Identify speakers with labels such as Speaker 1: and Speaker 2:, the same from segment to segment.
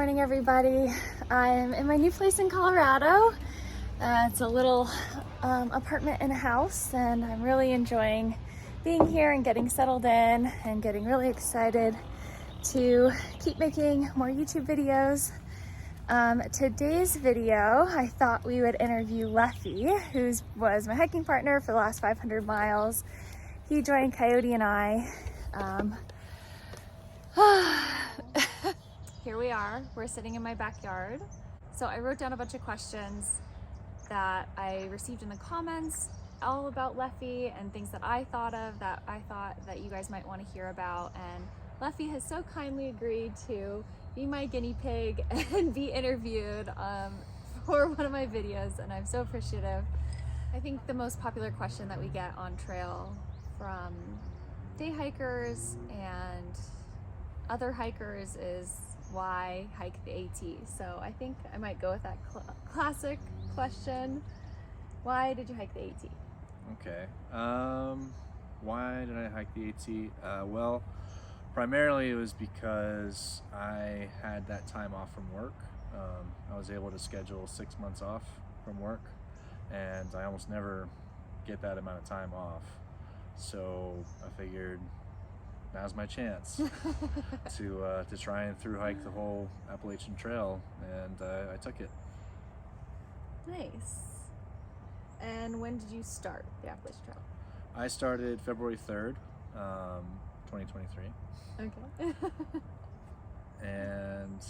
Speaker 1: morning, everybody. I'm in my new place in Colorado. It's a little apartment and a house, and I'm really enjoying being here and getting settled in and getting really excited to keep making more YouTube videos. Today's video, I thought we would interview Leffe, who was my hiking partner for the last 500 miles. He joined Coyote and I. Here we are, we're sitting in my backyard. So I wrote down a bunch of questions that I received in the comments all about Leffe and things that I thought of that I thought that you guys might want to hear about. And Leffe has so kindly agreed to be my guinea pig and be interviewed for one of my videos, and I'm so appreciative. I think the most popular question that we get on trail from day hikers and other hikers is, why hike the AT? So I think I might go with that classic question. Why did you hike the AT?
Speaker 2: Okay. Why did I hike the AT? Well, primarily it was because I had that time off from work. I was able to schedule 6 months off from work, and I almost never get that amount of time off. So I figured now's my chance to try and through hike the whole Appalachian Trail, and I took it.
Speaker 1: Nice. And when did you start the Appalachian Trail?
Speaker 2: I started February 3rd, 2023.
Speaker 1: Okay.
Speaker 2: And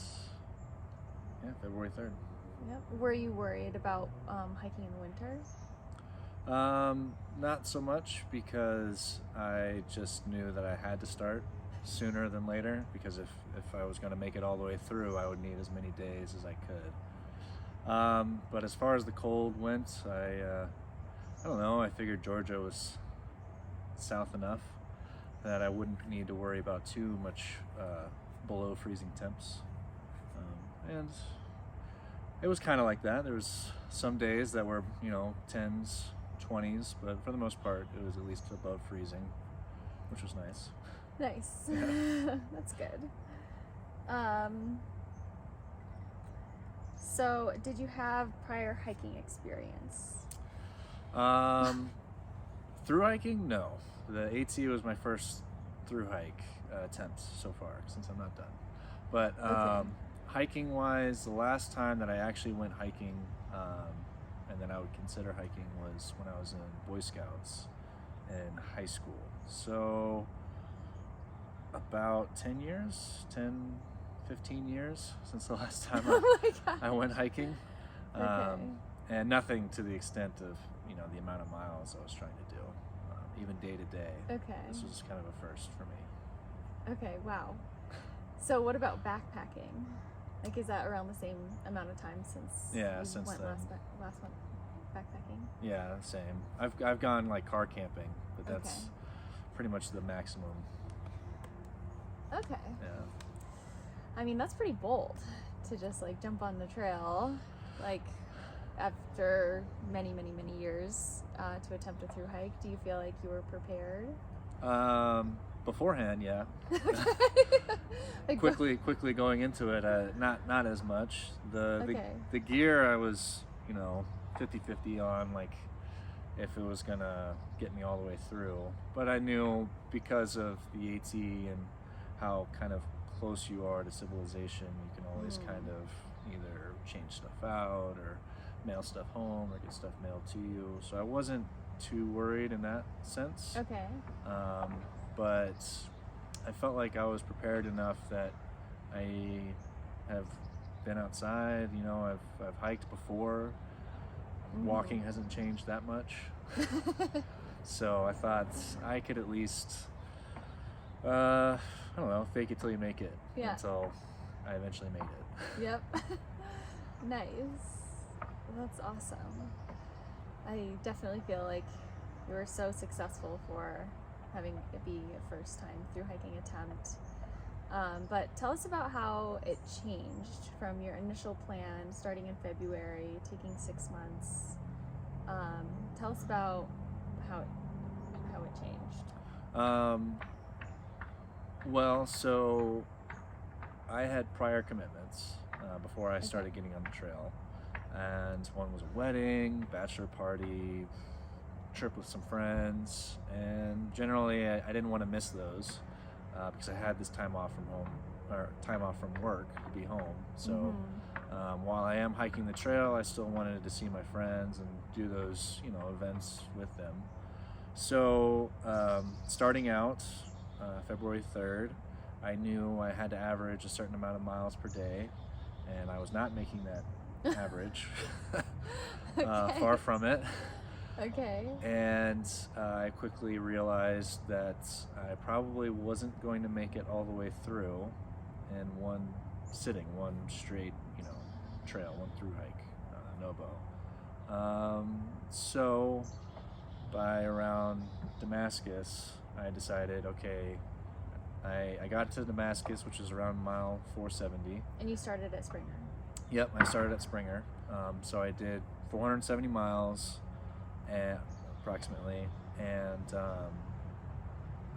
Speaker 2: yeah, February 3rd.
Speaker 1: Yep. Were you worried about hiking in the winter?
Speaker 2: Not so much, because I just knew that I had to start sooner than later, because if I was going to make it all the way through, I would need as many days as I could. But as far as the cold went, I don't know, I figured Georgia was south enough that I wouldn't need to worry about too much below freezing temps. And it was kind of like that. There was some days that were, 10s, 20s, but for the most part it was at least above freezing, which was nice.
Speaker 1: Nice.
Speaker 2: Yeah.
Speaker 1: That's good. So did you have prior hiking experience?
Speaker 2: Through hiking, no. The AT was my first through hike attempt so far, since I'm not done. But
Speaker 1: Okay.
Speaker 2: hiking wise, the last time that I actually went hiking, and then I would consider hiking, was when I was in Boy Scouts in high school. So about 10 years, 15 years since the last time
Speaker 1: Oh my God.
Speaker 2: I went hiking.
Speaker 1: Okay.
Speaker 2: And nothing to the extent of, the amount of miles I was trying to do, even day to day.
Speaker 1: Okay.
Speaker 2: This was kind of a first for me.
Speaker 1: Okay, wow. So what about backpacking? Like, is that around the same amount of time since you
Speaker 2: Since
Speaker 1: went
Speaker 2: then.
Speaker 1: last one backpacking?
Speaker 2: Yeah, same. I've gone like car camping, but that's
Speaker 1: Okay.
Speaker 2: pretty much the maximum.
Speaker 1: Okay.
Speaker 2: Yeah.
Speaker 1: I mean, that's pretty bold to just like jump on the trail, like after many years to attempt a through hike. Do you feel like you were prepared?
Speaker 2: Beforehand, yeah.
Speaker 1: Like,
Speaker 2: quickly going into it, not as much.
Speaker 1: Okay.
Speaker 2: The gear I was 50-50 on, like if it was gonna get me all the way through. But I knew, because of the AT and how kind of close you are to civilization, you can always kind of either change stuff out or mail stuff home or get stuff mailed to you. So I wasn't too worried in that sense.
Speaker 1: Okay.
Speaker 2: But I felt like I was prepared enough that I have been outside, I've hiked before. Walking hasn't changed that much. So I thought I could at least, I don't know, fake it till you make it.
Speaker 1: Yeah.
Speaker 2: Until I eventually made it.
Speaker 1: Yep. Nice. That's awesome. I definitely feel like you were so successful for having it be a first time through hiking attempt. But tell us about how it changed from your initial plan starting in February, taking 6 months. Tell us about how it changed.
Speaker 2: Well, so I had prior commitments, before I started getting on the trail. And one was a wedding, bachelor party, trip with some friends, and generally I didn't want to miss those because I had this time off from home, or time off from work to be home. So while I am hiking the trail, I still wanted to see my friends and do those, events with them. So starting out February 3rd, I knew I had to average a certain amount of miles per day, and I was not making that average. Far from it.
Speaker 1: Okay.
Speaker 2: And I quickly realized that I probably wasn't going to make it all the way through in one sitting, one straight, trail, one through hike, Nobo. So by around Damascus, I decided, okay, I got to Damascus, which is around mile 470.
Speaker 1: And you started at Springer.
Speaker 2: Yep, I started at Springer. So I did 470 miles approximately, and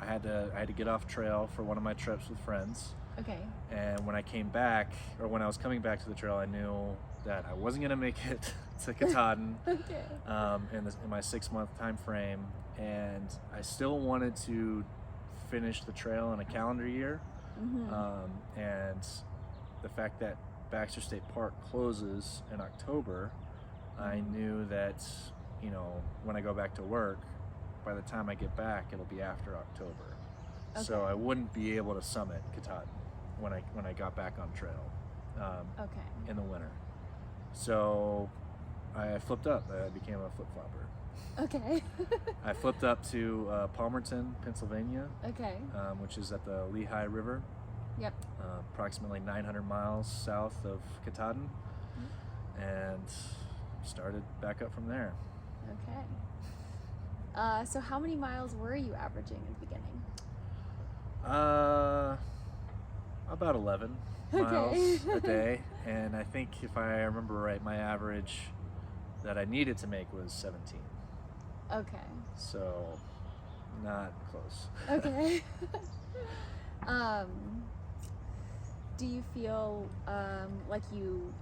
Speaker 2: I had to get off trail for one of my trips with friends.
Speaker 1: Okay.
Speaker 2: And when I came back, or when I was coming back to the trail, I knew that I wasn't gonna make it to Katahdin in my 6-month time frame, and I still wanted to finish the trail in a calendar year. And the fact that Baxter State Park closes in October, I knew that, when I go back to work, by the time I get back, it'll be after October.
Speaker 1: Okay.
Speaker 2: So I wouldn't be able to summit Katahdin when I got back on trail in the winter. So I flipped up. I became a flip-flopper.
Speaker 1: Okay.
Speaker 2: I flipped up to Palmerton, Pennsylvania.
Speaker 1: Okay.
Speaker 2: Which is at the Lehigh River.
Speaker 1: Yep.
Speaker 2: Approximately 900 miles south of Katahdin, and started back up from there.
Speaker 1: Okay. So how many miles were you averaging in the beginning?
Speaker 2: About 11 miles a day, and I think if I remember right, my average that I needed to make was 17.
Speaker 1: Okay.
Speaker 2: So not close.
Speaker 1: Okay. Do you feel like you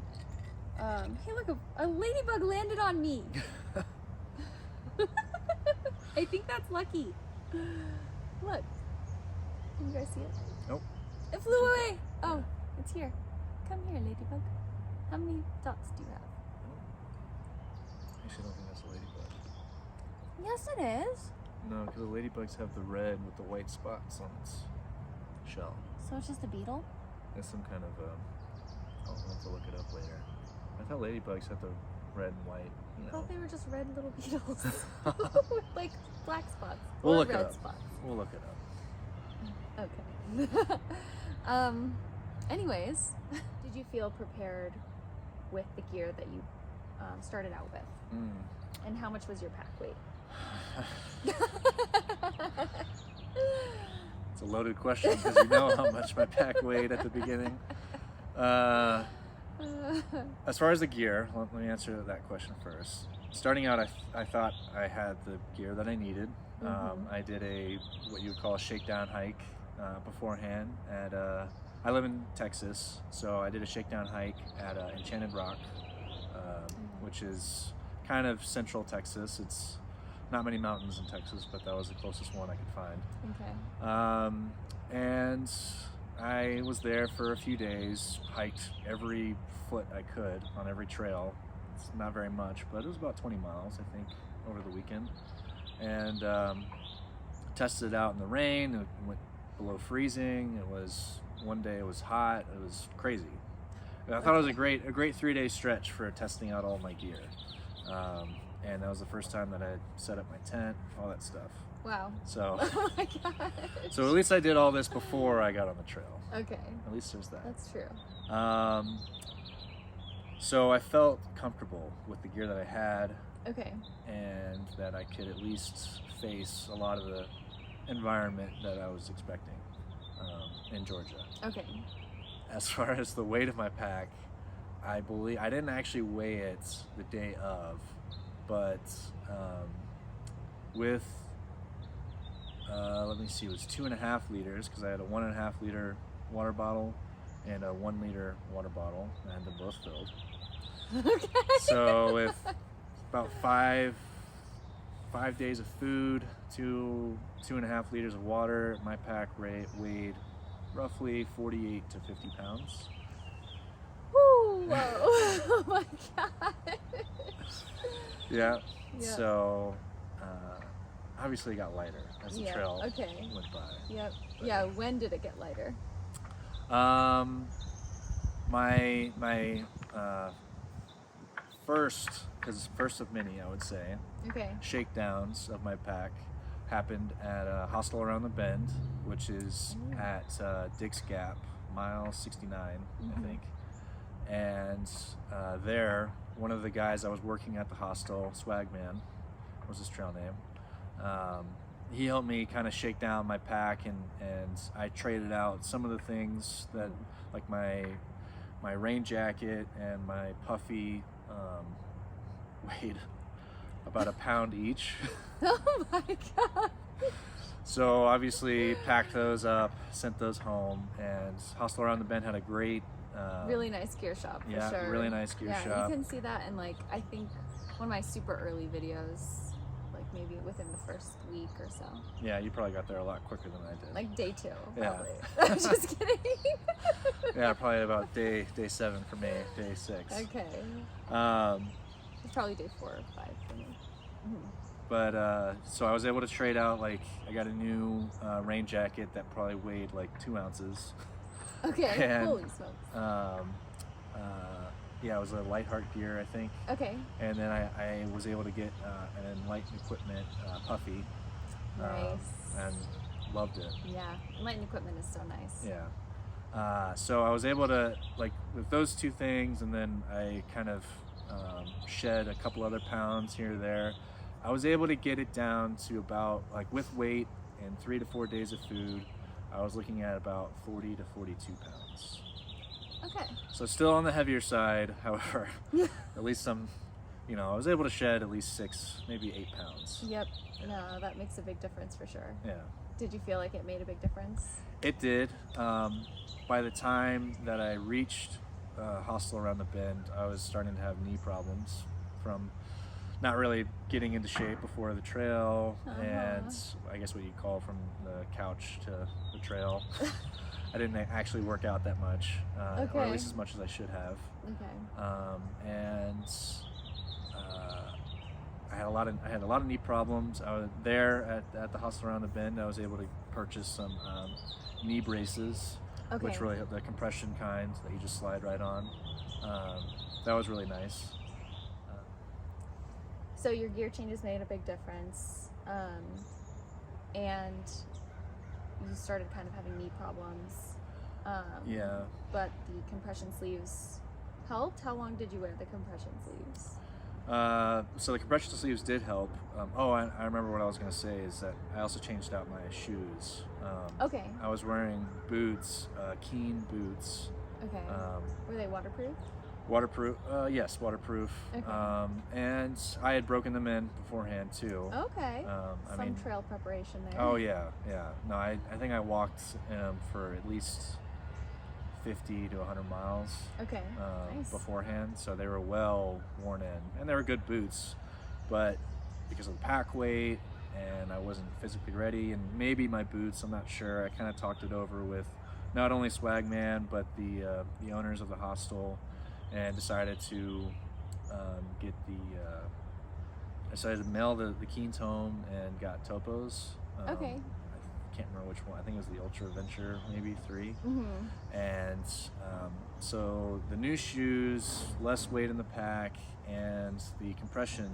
Speaker 1: hey, look, a ladybug landed on me. I think that's lucky. Look, can you guys see it?
Speaker 2: Nope.
Speaker 1: It flew away. Oh, it's here. Come here, ladybug. How many dots do you have?
Speaker 2: I actually don't think that's a ladybug.
Speaker 1: Yes, it is.
Speaker 2: No, because the ladybugs have the red with the white spots on its shell.
Speaker 1: So it's just a beetle?
Speaker 2: It's some kind of I'll have to look it up later. I thought ladybugs had the red and white.
Speaker 1: I thought they were just red little beetles with like black spots
Speaker 2: We'll
Speaker 1: or
Speaker 2: look it
Speaker 1: red
Speaker 2: up.
Speaker 1: spots.
Speaker 2: We'll look it up.
Speaker 1: Okay. Anyways, did you feel prepared with the gear that you started out with? And how much was your pack weight?
Speaker 2: It's a loaded question because you know how much my pack weighed at the beginning. As far as the gear, let me answer that question first. Starting out, I thought I had the gear that I needed. I did what you would call a shakedown hike beforehand. I live in Texas, so I did a shakedown hike at Enchanted Rock, which is kind of central Texas. It's not many mountains in Texas, but that was the closest one I could find.
Speaker 1: Okay.
Speaker 2: And I was there for a few days, hiked every foot I could on every trail. It's not very much, but it was about 20 miles, I think, over the weekend. And tested it out in the rain. It went below freezing. One day it was hot. It was crazy. I thought it was a great 3-day stretch for testing out all my gear. And that was the first time that I set up my tent, all that stuff.
Speaker 1: Wow.
Speaker 2: So,
Speaker 1: oh my gosh.
Speaker 2: So at least I did all this before I got on the trail.
Speaker 1: Okay.
Speaker 2: At least there's that.
Speaker 1: That's true.
Speaker 2: So I felt comfortable with the gear that I had.
Speaker 1: Okay.
Speaker 2: And that I could at least face a lot of the environment that I was expecting in Georgia.
Speaker 1: Okay.
Speaker 2: As far as the weight of my pack, I believe I didn't actually weigh it the day of, but with let me see, it was 2.5 liters because I had a 1.5 liter water bottle and a 1 liter water bottle. I had them both filled.
Speaker 1: Okay.
Speaker 2: So with about five days of food, 2.5 liters of water, my pack weighed roughly 48 to 50 pounds.
Speaker 1: Woo! Whoa! Oh my gosh!
Speaker 2: Yeah.
Speaker 1: Yep.
Speaker 2: So obviously it got lighter as the trail went by.
Speaker 1: Yep. Yeah. When did it get lighter?
Speaker 2: My first of many, I would say, shakedowns of my pack happened at a hostel around the bend, which is at Dick's Gap, mile 69, I think. And there, one of the guys I was working at the hostel, Swagman was his trail name, he helped me kind of shake down my pack, and I traded out some of the things that, like my rain jacket and my puffy, weighed about a pound each.
Speaker 1: Oh my god!
Speaker 2: So obviously packed those up, sent those home, and Hostel Around the Bend had a great
Speaker 1: really nice gear shop, for
Speaker 2: yeah,
Speaker 1: sure.
Speaker 2: really nice gear shop.
Speaker 1: Yeah, you can see that in, like, I think one of my super early videos, like maybe within the first week or so.
Speaker 2: Yeah, you probably got there a lot quicker than I did.
Speaker 1: Like day 2,
Speaker 2: Yeah.
Speaker 1: probably. I'm just kidding.
Speaker 2: Yeah, probably about day 7 for me, day 6.
Speaker 1: Okay. It's probably day 4 or 5 for me.
Speaker 2: But so I was able to trade out, like, I got a new rain jacket that probably weighed like 2 ounces.
Speaker 1: Okay.
Speaker 2: And,
Speaker 1: holy smokes.
Speaker 2: yeah, it was a Light Heart gear, I think.
Speaker 1: Okay.
Speaker 2: And then I was able to get an Enlightened Equipment puffy.
Speaker 1: Nice.
Speaker 2: And loved it.
Speaker 1: Yeah, Enlightened Equipment is so nice.
Speaker 2: Yeah. So I was able to, like, with those 2 things, and then I kind of shed a couple other pounds here or there. I was able to get it down to about, like, with weight and 3 to 4 days of food, I was looking at about 40 to 42 pounds.
Speaker 1: Okay.
Speaker 2: So still on the heavier side, however, at least I was able to shed at least 6, maybe 8 pounds.
Speaker 1: Yep. No, that makes a big difference for sure.
Speaker 2: Yeah.
Speaker 1: Did you feel like it made a big difference?
Speaker 2: It did. By the time that I reached Hostel Around the Bend, I was starting to have knee problems from not really getting into shape before the trail, and I guess what you call from the couch to the trail. I didn't actually work out that much, or at least as much as I should have.
Speaker 1: Okay.
Speaker 2: And I had a lot of knee problems. I was there at the Hostel Around the Bend. I was able to purchase some knee braces, which really help, the compression kind that you just slide right on. That was really nice.
Speaker 1: So your gear changes made a big difference, and you started kind of having knee problems.
Speaker 2: Yeah.
Speaker 1: But the compression sleeves helped. How long did you wear the compression sleeves?
Speaker 2: So the compression sleeves did help. I remember what I was going to say is that I also changed out my shoes.
Speaker 1: Okay.
Speaker 2: I was wearing boots, Keen boots.
Speaker 1: Okay. Were they waterproof?
Speaker 2: Waterproof, yes, waterproof.
Speaker 1: Okay.
Speaker 2: And I had broken them in beforehand too.
Speaker 1: Okay. Some trail preparation there.
Speaker 2: Oh yeah. No, I think I walked for at least 50 to 100 miles.
Speaker 1: Okay. Nice.
Speaker 2: Beforehand, so they were well worn in, and they were good boots, but because of the pack weight and I wasn't physically ready, and maybe my boots, I'm not sure. I kind of talked it over with not only Swagman but the owners of the hostel, and decided to mail the Keens home and got Topos.
Speaker 1: Okay.
Speaker 2: I can't remember which one. I think it was the Ultra Venture, maybe 3. And so the new shoes, less weight in the pack, and the compression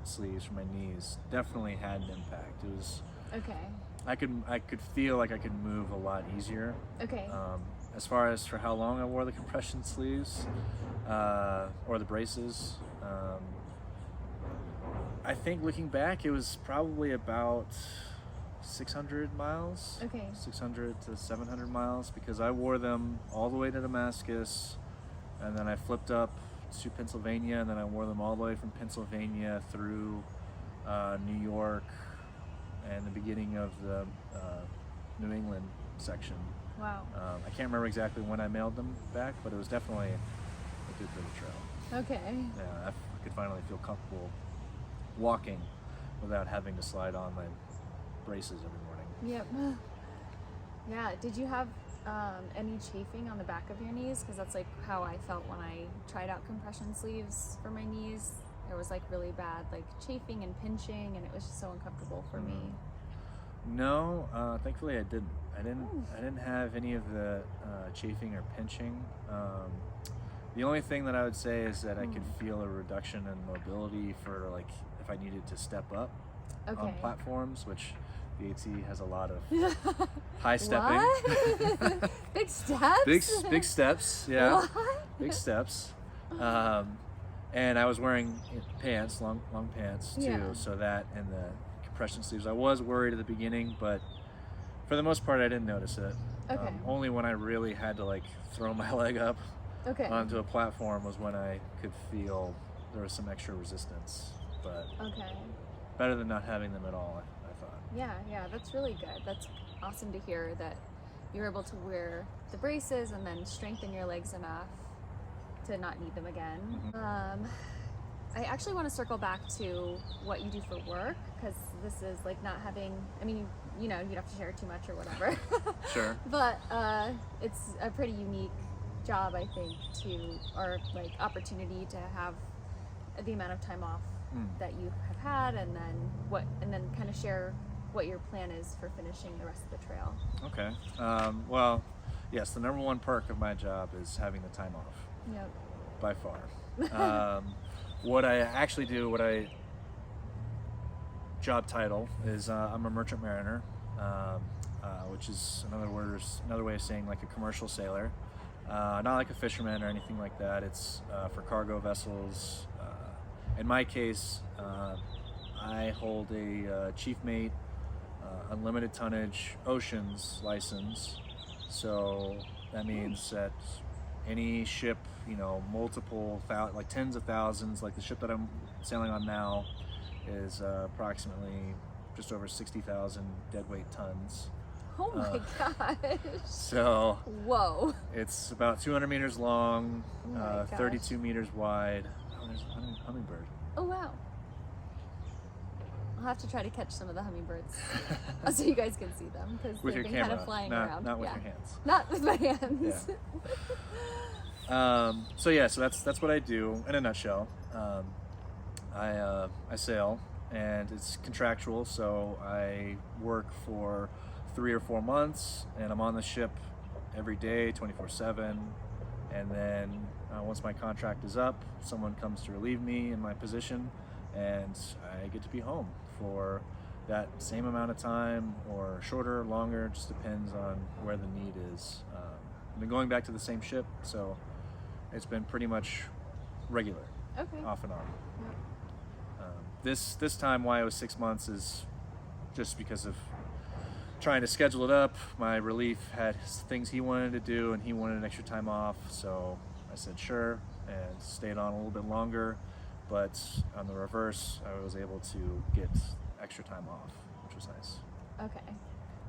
Speaker 2: sleeves for my knees definitely had an impact. It was I could feel like I could move a lot easier.
Speaker 1: Okay.
Speaker 2: As far as for how long I wore the compression sleeves or the braces, I think looking back, it was probably about 600 miles.
Speaker 1: Okay.
Speaker 2: 600 to 700 miles, because I wore them all the way to Damascus, and then I flipped up to Pennsylvania, and then I wore them all the way from Pennsylvania through New York and the beginning of the New England section.
Speaker 1: Wow.
Speaker 2: I can't remember exactly when I mailed them back, but it was definitely a good bit of trail.
Speaker 1: Okay.
Speaker 2: Yeah, I could finally feel comfortable walking without having to slide on my braces every morning.
Speaker 1: Yep. Yeah. Did you have any chafing on the back of your knees? Because that's like how I felt when I tried out compression sleeves for my knees. There was like really bad like chafing and pinching, and it was just so uncomfortable for me.
Speaker 2: No, thankfully I didn't. I didn't have any of the chafing or pinching. The only thing that I would say is that I could feel a reduction in mobility for like if I needed to step up on platforms, which the AT has a lot of high stepping.
Speaker 1: What? Big steps?
Speaker 2: Big steps, yeah.
Speaker 1: What?
Speaker 2: Big steps. And I was wearing pants, long pants too,
Speaker 1: Yeah.
Speaker 2: so that and the compression sleeves. I was worried at the beginning, but for the most part I didn't notice it.
Speaker 1: Okay.
Speaker 2: Only when I really had to like throw my leg up
Speaker 1: Okay.
Speaker 2: onto a platform was when I could feel there was some extra resistance. But
Speaker 1: Okay.
Speaker 2: better than not having them at all, I thought.
Speaker 1: Yeah, that's really good. That's awesome to hear that you're able to wear the braces and then strengthen your legs enough to not need them again. I actually want to circle back to what you do for work, because this is like not having, I mean, you know, you don't have to share too much or whatever.
Speaker 2: Sure.
Speaker 1: But it's a pretty unique job, I think, or like opportunity to have the amount of time off that you have had, and then kind of share what your plan is for finishing the rest of the trail.
Speaker 2: Okay. Well, yes, the number one perk of my job is having the time off.
Speaker 1: Yep.
Speaker 2: By far. What I actually do, job title is I'm a merchant mariner, which is another way of saying like a commercial sailor. Not like a fisherman or anything like that. It's for cargo vessels. In my case, I hold a chief mate, unlimited tonnage oceans license. So that means that any ship, you know, like tens of thousands, like the ship that I'm sailing on now is approximately just over 60,000 deadweight tons.
Speaker 1: Oh my gosh.
Speaker 2: So
Speaker 1: whoa.
Speaker 2: It's about 200 meters long,
Speaker 1: Oh
Speaker 2: 32 meters wide. Oh, there's a hummingbird.
Speaker 1: Oh wow. I'll have to try to catch some of the hummingbirds so you guys can see them, because
Speaker 2: With
Speaker 1: they've
Speaker 2: your
Speaker 1: been
Speaker 2: camera,
Speaker 1: kind of flying around.
Speaker 2: not with your hands.
Speaker 1: Not with my hands.
Speaker 2: Yeah. So that's what I do in a nutshell. I sail, and it's contractual, so I work for 3 or 4 months, and I'm on the ship every day, 24/7. And then once my contract is up, someone comes to relieve me in my position, and I get to be home for that same amount of time, or shorter, longer, just depends on where the need is. I've been going back to the same ship, so it's been pretty much regular, off and on. Yep. This time why it was 6 months is just because of trying to schedule it up. My relief had things he wanted to do, and he wanted extra time off, so I said sure and stayed on a little bit longer. But on the reverse, I was able to get extra time off, which was nice.
Speaker 1: Okay.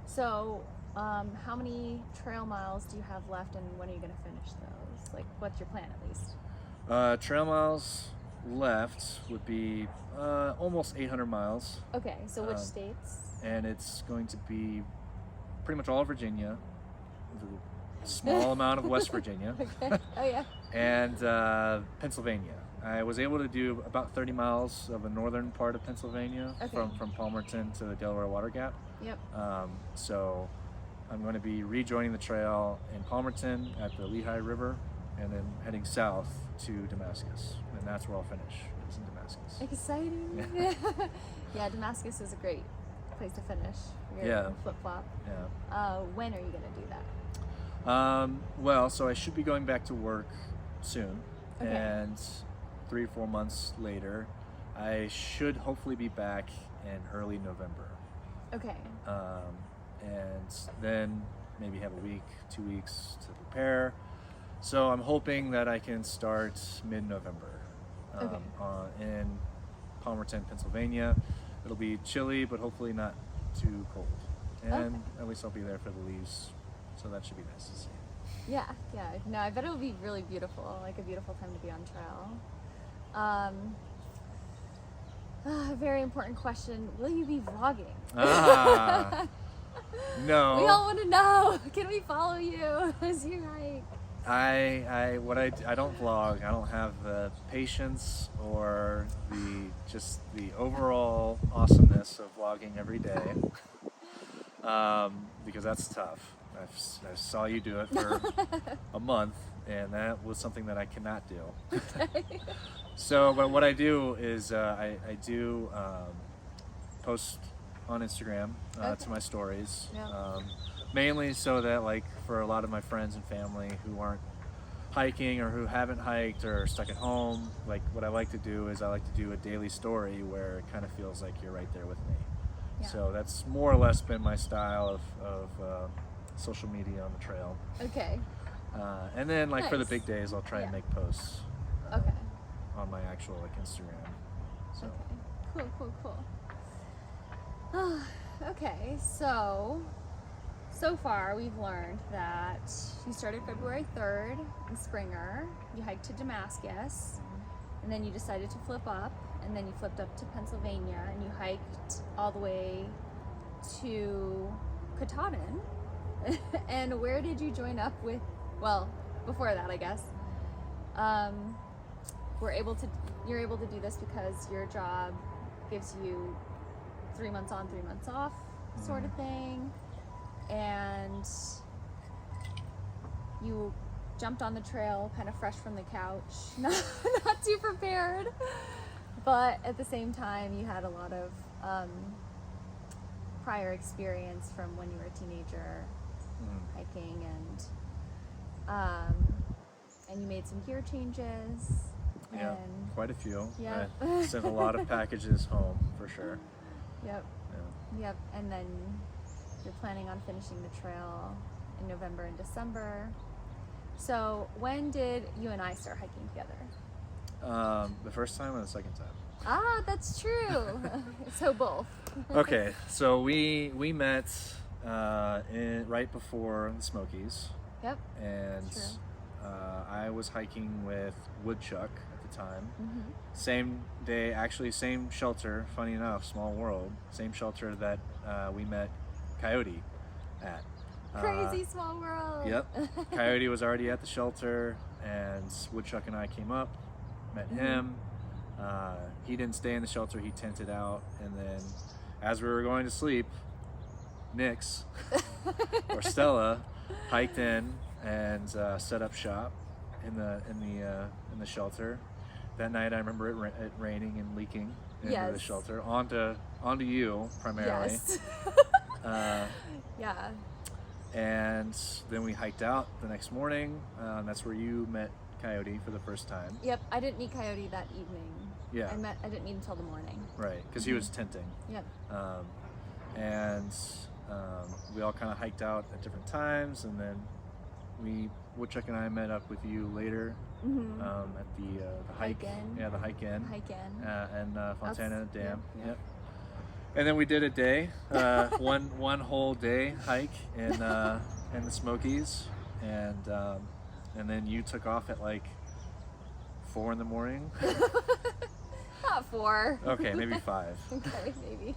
Speaker 1: So how many trail miles do you have left, and when are you going to finish those? Like, what's your plan at least?
Speaker 2: Trail miles left would be almost 800 miles.
Speaker 1: Okay, so which states?
Speaker 2: And it's going to be pretty much all of Virginia, a small amount of West Virginia,
Speaker 1: Okay. Oh yeah.
Speaker 2: and Pennsylvania. I was able to do about 30 miles of the northern part of Pennsylvania, from Palmerton to the Delaware Water Gap.
Speaker 1: Yep.
Speaker 2: So I'm going to be rejoining the trail in Palmerton at the Lehigh River, and then heading south to Damascus, and that's where I'll finish, is in Damascus.
Speaker 1: Exciting. Yeah, Damascus is a great place to finish.
Speaker 2: Yeah.
Speaker 1: Flip-flop.
Speaker 2: Yeah.
Speaker 1: When are you going to do that?
Speaker 2: Well, so I should be going back to work soon,
Speaker 1: Okay.
Speaker 2: and 3 or 4 months later, I should hopefully be back in early November.
Speaker 1: Okay.
Speaker 2: And then maybe have a week, 2 weeks to prepare. So I'm hoping that I can start mid-November in Palmerton, Pennsylvania. It'll be chilly, but hopefully not too cold. And at least I'll be there for the leaves So that should be nice to see.
Speaker 1: Yeah. No, I bet it will be really beautiful, like a beautiful time to be on trail. Very important question. Will you be vlogging?
Speaker 2: No.
Speaker 1: We all want to know. Can we follow you as you hike?
Speaker 2: I don't vlog. I don't have the patience or the overall awesomeness of vlogging every day, because that's tough. I saw you do it for a month, and that was something that I cannot do.
Speaker 1: Okay.
Speaker 2: So, but what I do is I do post on Instagram to my stories,
Speaker 1: Yeah.
Speaker 2: mainly so that, like, for a lot of my friends and family who aren't hiking or who haven't hiked or are stuck at home, like, what I like to do is I like to do a daily story where it kind of feels like you're right there with me.
Speaker 1: Yeah.
Speaker 2: So that's more or less been my style of social media on the trail.
Speaker 1: Okay.
Speaker 2: And then, like, for the
Speaker 1: Nice.
Speaker 2: big days, I'll try and make posts
Speaker 1: Okay.
Speaker 2: on my actual, like, Instagram. So.
Speaker 1: Okay. Cool. Okay, so far we've learned that you started February 3rd in Springer, you hiked to Damascus, and then you decided to flip up, and then you flipped up to Pennsylvania, and you hiked all the way to Katahdin. And where did you join up with, well, before that, I guess, you're able to do this because your job gives you 3 months on, 3 months off sort of thing, and you jumped on the trail kind of fresh from the couch, not too prepared, but at the same time you had a lot of prior experience from when you were a teenager hiking, and you made some gear changes.
Speaker 2: Yeah,
Speaker 1: and
Speaker 2: quite a few.
Speaker 1: Yeah.
Speaker 2: I sent a lot of packages home for sure.
Speaker 1: Yep.
Speaker 2: Yeah.
Speaker 1: Yep. And then you're planning on finishing the trail in November and December. So when did you and I start hiking together?
Speaker 2: The first time and the second time.
Speaker 1: Ah, that's true. So both.
Speaker 2: Okay, so we met right before the Smokies,
Speaker 1: Yep.
Speaker 2: and
Speaker 1: True.
Speaker 2: I was hiking with Woodchuck at the time.
Speaker 1: Mm-hmm.
Speaker 2: Same day, actually, same shelter. Funny enough, small world. Same shelter that we met Coyote at.
Speaker 1: Crazy small world.
Speaker 2: Yep. Coyote was already at the shelter, and Woodchuck and I came up, met him. He didn't stay in the shelter, he tented out, and then as we were going to sleep, Nix or Stella hiked in and set up shop in the shelter. That night, I remember it raining and leaking into the shelter onto you primarily.
Speaker 1: Yes. Yeah.
Speaker 2: And then we hiked out the next morning. That's where you met Coyote for the first time.
Speaker 1: Yep. I didn't meet Coyote that evening.
Speaker 2: Yeah.
Speaker 1: I didn't meet until the morning.
Speaker 2: Right, because he was tenting.
Speaker 1: Yep.
Speaker 2: And we all kind of hiked out at different times, and then Woodchuck and I met up with you later at the hike.
Speaker 1: In.
Speaker 2: Yeah, the hike in.
Speaker 1: Hike in.
Speaker 2: And Fontana Dam.
Speaker 1: Yep.
Speaker 2: And then we did a day, one whole day hike in the Smokies, and then you took off at like 4 in the morning.
Speaker 1: Not 4.
Speaker 2: Okay, maybe 5.
Speaker 1: Okay, maybe.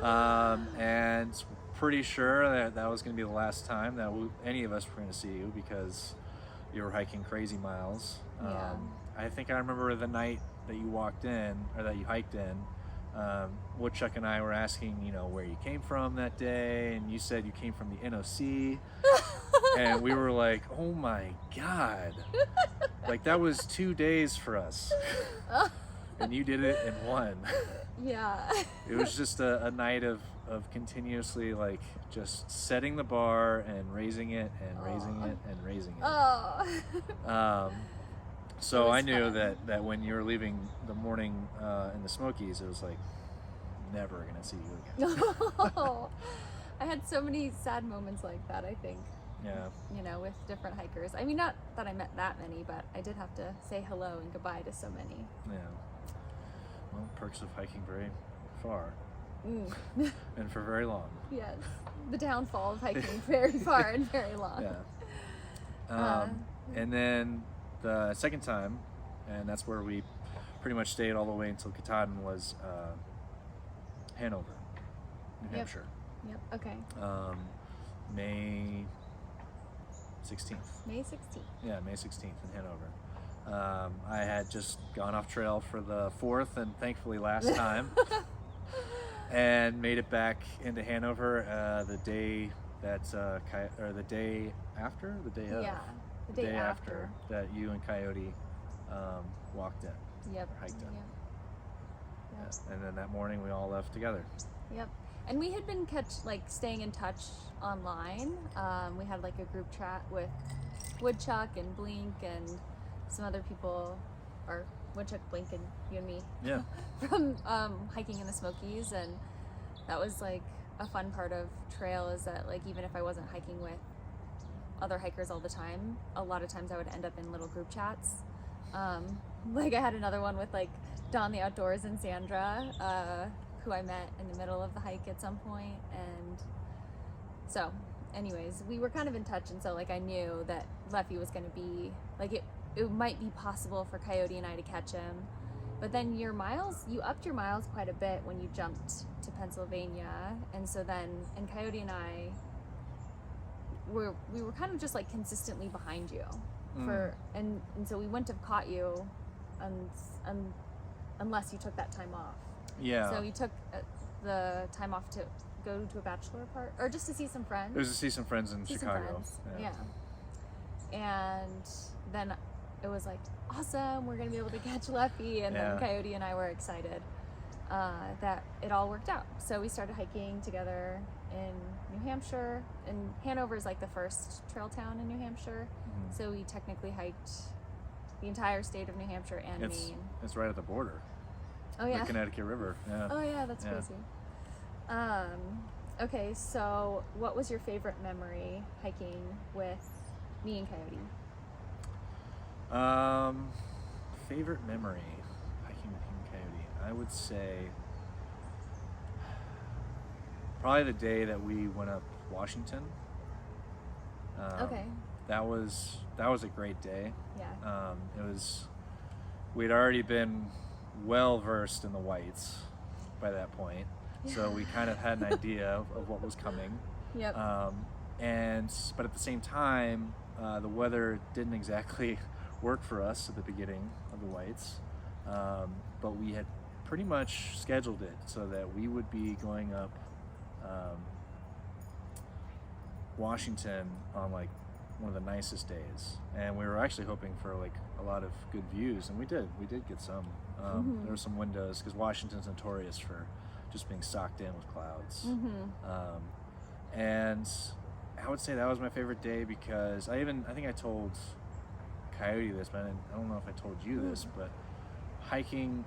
Speaker 2: And pretty sure that was going to be the last time that any of us were going to see you, because you were hiking crazy miles.
Speaker 1: Yeah.
Speaker 2: I think I remember the night that you walked in, or that you hiked in, Woodchuck and I were asking, where you came from that day, and you said you came from the NOC, and we were like, oh my God, like that was 2 days for us, and you did it in 1.
Speaker 1: Yeah.
Speaker 2: It was just a night of continuously, like, just setting the bar and raising it and raising it and raising it.
Speaker 1: Oh.
Speaker 2: So I knew
Speaker 1: fun.
Speaker 2: that when you were leaving the morning in the Smokies, it was like, never gonna see you again.
Speaker 1: No. I had so many sad moments like that, I think.
Speaker 2: Yeah.
Speaker 1: With different hikers. I mean, not that I met that many, but I did have to say hello and goodbye to so many.
Speaker 2: Yeah. Well, perks of hiking very far
Speaker 1: Mm.
Speaker 2: and for very long.
Speaker 1: Yes. the downfall of hiking very far and very long.
Speaker 2: Yeah. And then the second time, and that's where we pretty much stayed all the way until Katahdin, was Hanover, New Hampshire.
Speaker 1: Yep. Okay.
Speaker 2: May 16th.
Speaker 1: May 16th.
Speaker 2: Yeah, May 16th in Hanover. I had just gone off trail for the fourth and thankfully last time, and made it back into Hanover the day that the day after, the day of.
Speaker 1: Yeah, the day after
Speaker 2: that you and Coyote walked in.
Speaker 1: Yep.
Speaker 2: Or hiked in.
Speaker 1: Yep.
Speaker 2: Yeah. And then that morning we all left together.
Speaker 1: Yep. And we had been staying in touch online. We had like a group chat with Woodchuck and Blink and some other people, or Woodchuck, Blink, and you and me.
Speaker 2: Yeah.
Speaker 1: From hiking in the Smokies, and that was like a fun part of trail, is that like even if I wasn't hiking with other hikers all the time, a lot of times I would end up in little group chats. Like I had another one with like Dawn the Outdoors and Sandra, who I met in the middle of the hike at some point. And so anyways, we were kind of in touch, and so like I knew that Leffe was going to be like, it might be possible for Coyote and I to catch him. But then you upped your miles quite a bit when you jumped to Pennsylvania, and so then, and Coyote and I we were kind of just like consistently behind you and so we wouldn't have caught you unless you took that time off.
Speaker 2: Yeah.
Speaker 1: So you took the time off to go to a bachelor party, or just to see some friends.
Speaker 2: It was to see some friends in Chicago.
Speaker 1: Yeah. And then it was like, awesome, we're gonna be able to catch Leffe, and then Coyote and I were excited that it all worked out. So we started hiking together in New Hampshire, and Hanover is like the first trail town in New Hampshire. Mm-hmm. So we technically hiked the entire state of New Hampshire and Maine.
Speaker 2: It's right at the border.
Speaker 1: Oh yeah.
Speaker 2: The Connecticut River. Yeah.
Speaker 1: Oh yeah, that's crazy. Okay, so what was your favorite memory hiking with me and Coyote?
Speaker 2: Favorite memory hiking with you and Coyote, I would say probably the day that we went up Washington.
Speaker 1: Okay.
Speaker 2: That was a great day.
Speaker 1: Yeah.
Speaker 2: We'd already been well versed in the whites by that point, so we kind of had an idea of what was coming.
Speaker 1: Yep.
Speaker 2: But at the same time, the weather didn't exactly work for us at the beginning of the whites, but we had pretty much scheduled it so that we would be going up Washington on like one of the nicest days, and we were actually hoping for like a lot of good views, and we did get some. There were some windows, because Washington's notorious for just being socked in with clouds. And I would say that was my favorite day, because I think I told Coyote this, but I don't know if I told you this, but hiking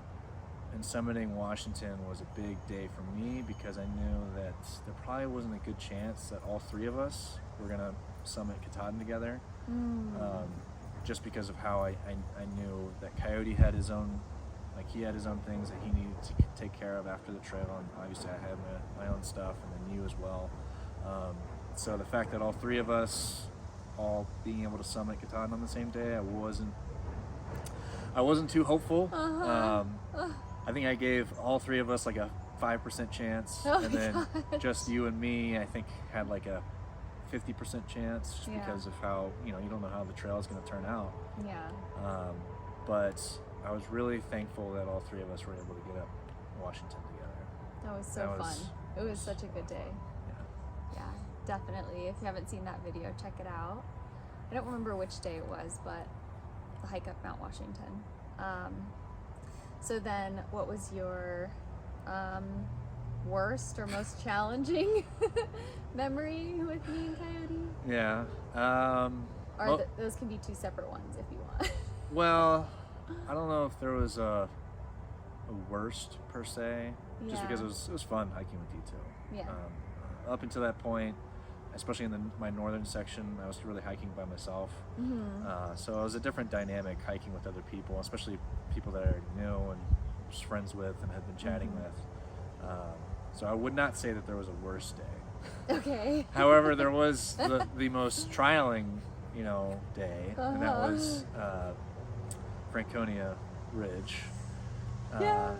Speaker 2: and summiting Washington was a big day for me, because I knew that there probably wasn't a good chance that all three of us were gonna summit Katahdin together. Just because of how I knew that Coyote had his own, he had his own things that he needed to take care of after the trail, and obviously I had my own stuff, and then you as well. So the fact that all three of us all being able to summit Katahdin on the same day, I wasn't too hopeful. I think I gave all three of us like a 5% chance, and then just you and me, I think, had like a 50% chance, just because of how, you don't know how the trail is going to turn out.
Speaker 1: Yeah.
Speaker 2: But I was really thankful that all three of us were able to get up Washington together.
Speaker 1: That was so fun. It was such a good day. Yeah, definitely. If you haven't seen that video, check it out. I don't remember which day it was, but the hike up Mount Washington. So then, what was your worst or most challenging memory with me and Coyote?
Speaker 2: Yeah.
Speaker 1: Those can be two separate ones if you want.
Speaker 2: Well, I don't know if there was a worst per se, just because it was fun hiking with you two.
Speaker 1: Yeah.
Speaker 2: Up until that point, especially in my northern section, I was really hiking by myself. So it was a different dynamic hiking with other people, especially people that I already knew and was friends with and had been chatting with. So I would not say that there was a worse day.
Speaker 1: Okay.
Speaker 2: However, there was the most trialing, day, and that was Franconia Ridge.
Speaker 1: Yeah.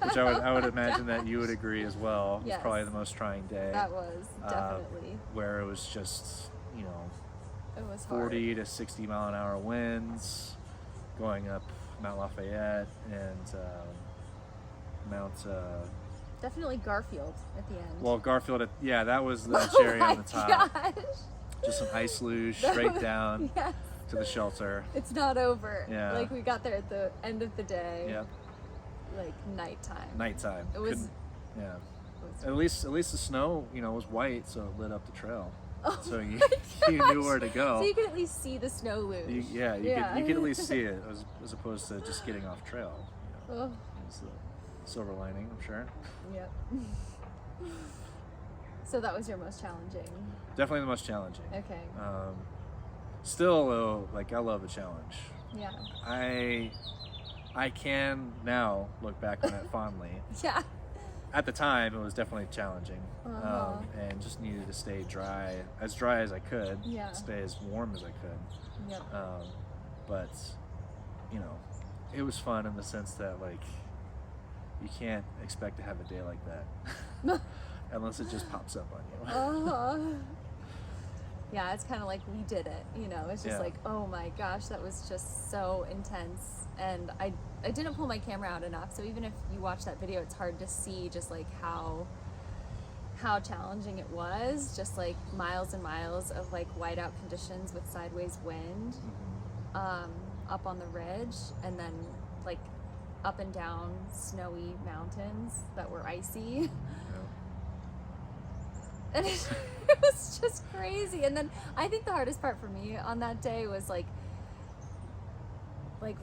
Speaker 2: Which I would imagine that you would agree as well. It was
Speaker 1: Yes.
Speaker 2: probably the most trying day.
Speaker 1: That was definitely.
Speaker 2: Where it was just,
Speaker 1: It was
Speaker 2: 40 to 60 mile an hour winds going up Mount Lafayette and Mount.
Speaker 1: Definitely Garfield at the end.
Speaker 2: Well, Garfield, that was the cherry on the top.
Speaker 1: Gosh.
Speaker 2: Just an ice luge straight down
Speaker 1: Yes.
Speaker 2: to the shelter.
Speaker 1: It's not over.
Speaker 2: Yeah.
Speaker 1: Like we got there at the end of the day.
Speaker 2: Yep.
Speaker 1: Like nighttime.
Speaker 2: Nighttime.
Speaker 1: It was.
Speaker 2: Yeah.
Speaker 1: It was
Speaker 2: At least the snow, was white, so it lit up the trail.
Speaker 1: Oh
Speaker 2: So you
Speaker 1: my
Speaker 2: knew where to go.
Speaker 1: So you could at least see the snow luge.
Speaker 2: You could at least see it as opposed to just getting off trail.
Speaker 1: Oh.
Speaker 2: It's the silver lining, I'm sure.
Speaker 1: Yep. So that was your most challenging.
Speaker 2: Definitely the most challenging.
Speaker 1: Okay.
Speaker 2: Still though, I love a challenge.
Speaker 1: Yeah.
Speaker 2: I can now look back on it fondly.
Speaker 1: Yeah.
Speaker 2: At the time, it was definitely challenging,
Speaker 1: Uh-huh.
Speaker 2: and just needed to stay as dry as I could,
Speaker 1: Yeah.
Speaker 2: stay as warm as I could.
Speaker 1: Yep.
Speaker 2: But it was fun in the sense that you can't expect to have a day like that unless it just pops up on you.
Speaker 1: Uh-huh. Yeah, it's kind of like we did it, it's just
Speaker 2: Yeah.
Speaker 1: like, oh my gosh, that was just so intense. And I didn't pull my camera out enough, so even if you watch that video, it's hard to see just how challenging it was, just miles and miles of whiteout conditions with sideways wind, up on the ridge, and then up and down snowy mountains that were icy. And it was just crazy. And then I think the hardest part for me on that day was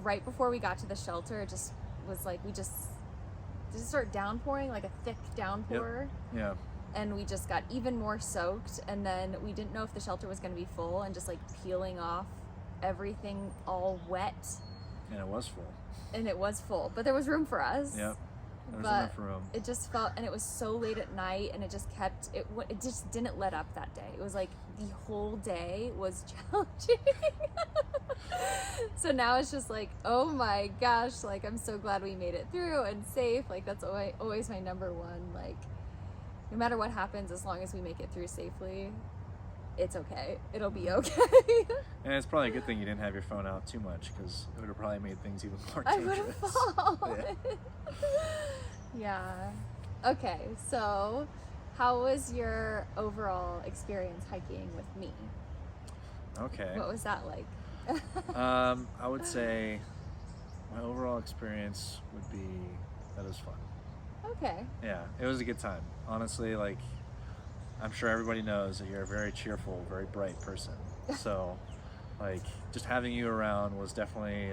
Speaker 1: right before we got to the shelter, it just was we just started downpouring, a thick downpour.
Speaker 2: Yep. Yeah.
Speaker 1: And we just got even more soaked, and then we didn't know if the shelter was going to be full, and just peeling off everything all wet.
Speaker 2: And it was full.
Speaker 1: And it was full, but there was room for us.
Speaker 2: Yep. There was
Speaker 1: But
Speaker 2: enough room.
Speaker 1: it just felt, and it was so late at night, and it just kept, it just didn't let up that day. It was the whole day was challenging. So now it's just oh my gosh, I'm so glad we made it through and safe. That's always my number one. No matter what happens, as long as we make it through safely, it's okay. It'll be okay.
Speaker 2: And it's probably a good thing you didn't have your phone out too much, because it would have probably made things even more
Speaker 1: I
Speaker 2: dangerous.
Speaker 1: would have fallen. Yeah. Okay, so how was your overall experience hiking with me?
Speaker 2: Okay.
Speaker 1: What was that like?
Speaker 2: I would say my overall experience would be that it was fun.
Speaker 1: Okay.
Speaker 2: Yeah, it was a good time. Honestly, I'm sure everybody knows that you're a very cheerful, very bright person. So, just having you around was definitely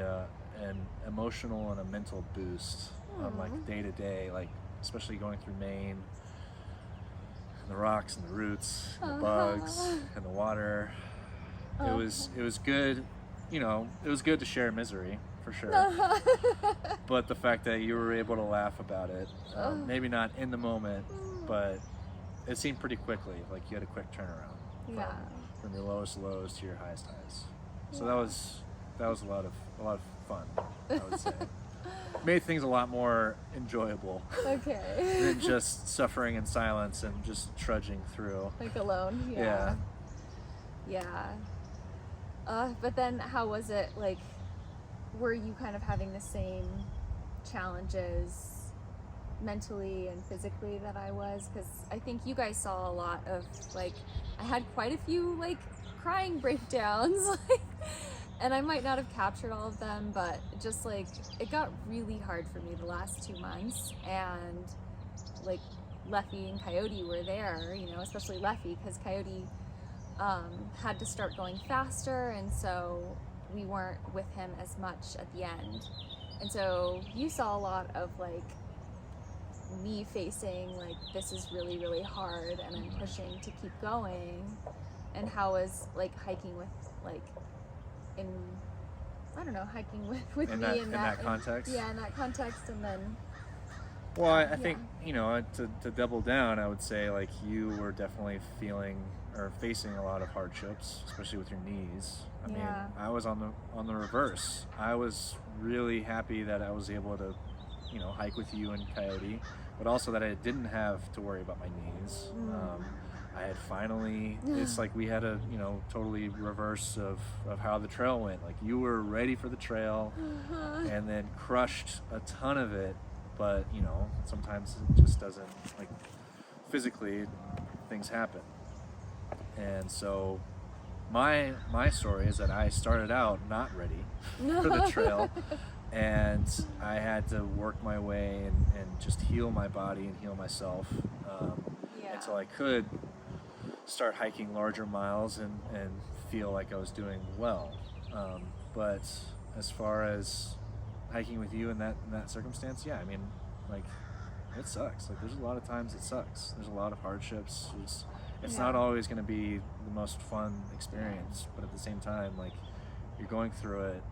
Speaker 2: an emotional and a mental boost on day to day, especially going through Maine, and the rocks and the roots, and the bugs and the water. It was good, it was good to share misery for sure. But the fact that you were able to laugh about it, maybe not in the moment, but it seemed pretty quickly, you had a quick turnaround from your lowest lows to your highest highs. So that was a lot of fun, I would say. Made things a lot more enjoyable.
Speaker 1: Okay.
Speaker 2: Than just suffering in silence and just trudging through.
Speaker 1: Alone. Yeah. Yeah. But then how was it, were you kind of having the same challenges mentally and physically that I was? Because I think you guys saw a lot of, I had quite a few, crying breakdowns, and I might not have captured all of them, but just, it got really hard for me the last 2 months, and, Leffie and Coyote were there, especially Leffie, because Coyote had to start going faster, and so we weren't with him as much at the end. And so you saw a lot of me facing this is really, really hard, and I'm pushing to keep going. And how was hiking with hiking with
Speaker 2: in
Speaker 1: me
Speaker 2: that context?
Speaker 1: in that context, and then
Speaker 2: Well, I think, you know, to double down, I would say like you were definitely feeling or facing a lot of hardships, especially with your knees. I mean, I was on the reverse. I was really happy that I was able to, you know, hike with you and Coyote, but also that I didn't have to worry about my knees. I had finally, it's like we had a, you know, totally reverse of how the trail went. Like you were ready for the trail and then crushed a ton of it, but you know, sometimes it just doesn't, like physically things happen. And so my story is that I started out not ready for the trail, and I had to work my way and just heal my body and heal myself until I could start hiking larger miles and feel like I was doing well. But as far as hiking with you in that circumstance, yeah, I mean, like, it sucks. Like, there's a lot of times it sucks. There's a lot of hardships. It's not always going to be the most fun experience, but at the same time, like, you're going through it,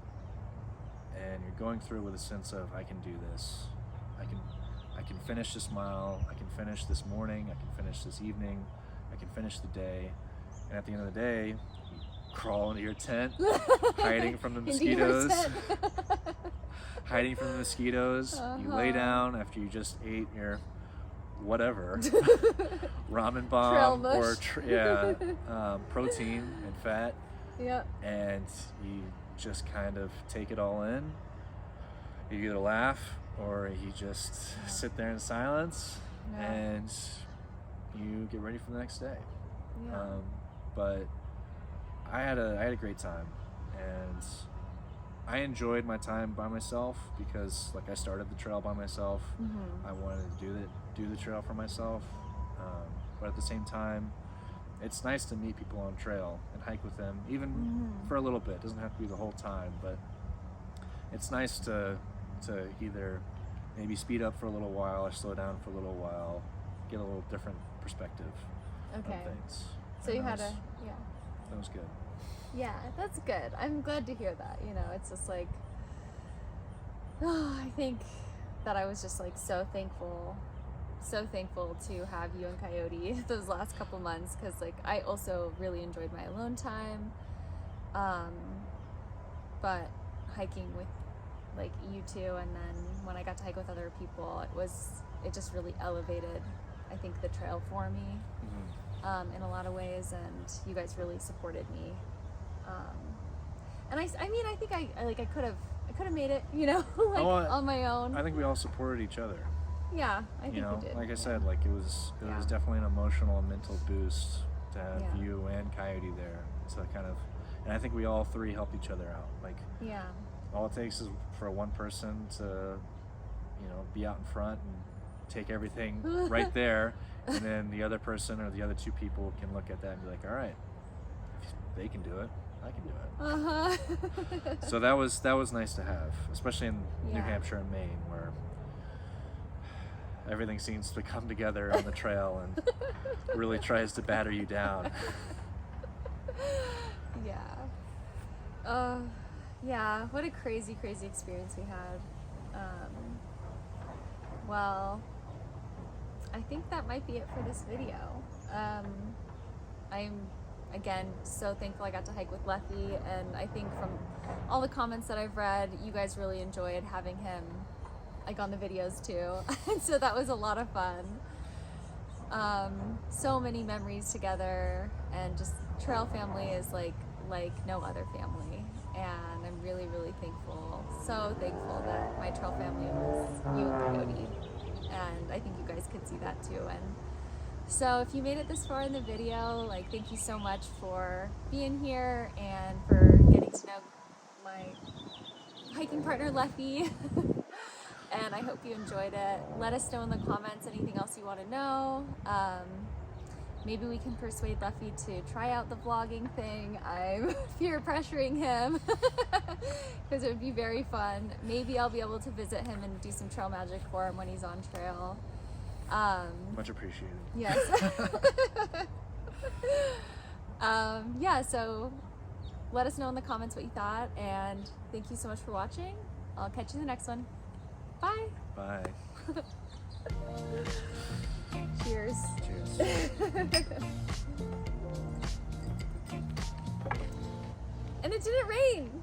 Speaker 2: and you're going through it with a sense of, I can do this. I can finish this mile. I can finish this morning. I can finish this evening. I can finish the day. And at the end of the day, you crawl into your tent, hiding from the mosquitoes. Hiding from the mosquitoes. You lay down after you just ate your whatever ramen bomb or protein and fat. And you just kind of take it all in. You either laugh or you just sit there in silence and you get ready for the next day. But I had a great time, and I enjoyed my time by myself because, like, I started the trail by myself. I wanted to do the trail for myself, but at the same time, it's nice to meet people on trail and hike with them, even for a little bit. It doesn't have to be the whole time, but it's nice to either maybe speed up for a little while or slow down for a little while, get a little different perspective on things.
Speaker 1: So you had that
Speaker 2: was good.
Speaker 1: Yeah, that's good. I'm glad to hear that. You know, it's just like, I think that I was just like so thankful to have you and Coyote those last couple months, because like I also really enjoyed my alone time, but hiking with like you two, and then when I got to hike with other people, it just really elevated, I think, the trail for me in a lot of ways, and you guys really supported me. And I mean, I think I could have made it, you know, like on my own.
Speaker 2: I think we all supported each other.
Speaker 1: Yeah, I think we did.
Speaker 2: Like I said, like it was definitely an emotional and mental boost to have you and Coyote there. So kind of, and I think we all three helped each other out. Like, all it takes is for one person to, you know, be out in front and take everything right there, and then the other person or the other two people can look at that and be like, all right, if they can do it, I can do it. So that was nice to have, especially in New Hampshire and Maine, where everything seems to come together on the trail and really tries to batter you down.
Speaker 1: What a crazy experience we had. Well, I think that might be it for this video. I'm again so thankful I got to hike with Leffe, and I think from all the comments that I've read, you guys really enjoyed having him like on the videos too. And so that was a lot of fun. So many memories together, and just trail family is like no other family, and I'm really thankful, so thankful that my trail family was you and Coyote, and I think you guys could see that too. And so if you made it this far in the video, like, thank you so much for being here and for getting to know my hiking partner Leffe. And I hope you enjoyed it. Let us know in the comments anything else you want to know. Maybe we can persuade Leffe to try out the vlogging thing. I'm peer pressuring him because it would be very fun. Maybe I'll be able to visit him and do some trail magic for him when he's on trail.
Speaker 2: Much appreciated.
Speaker 1: Yes. So let us know in the comments what you thought, and thank you so much for watching. I'll catch you in the next one. Bye.
Speaker 2: Bye.
Speaker 1: And it didn't rain.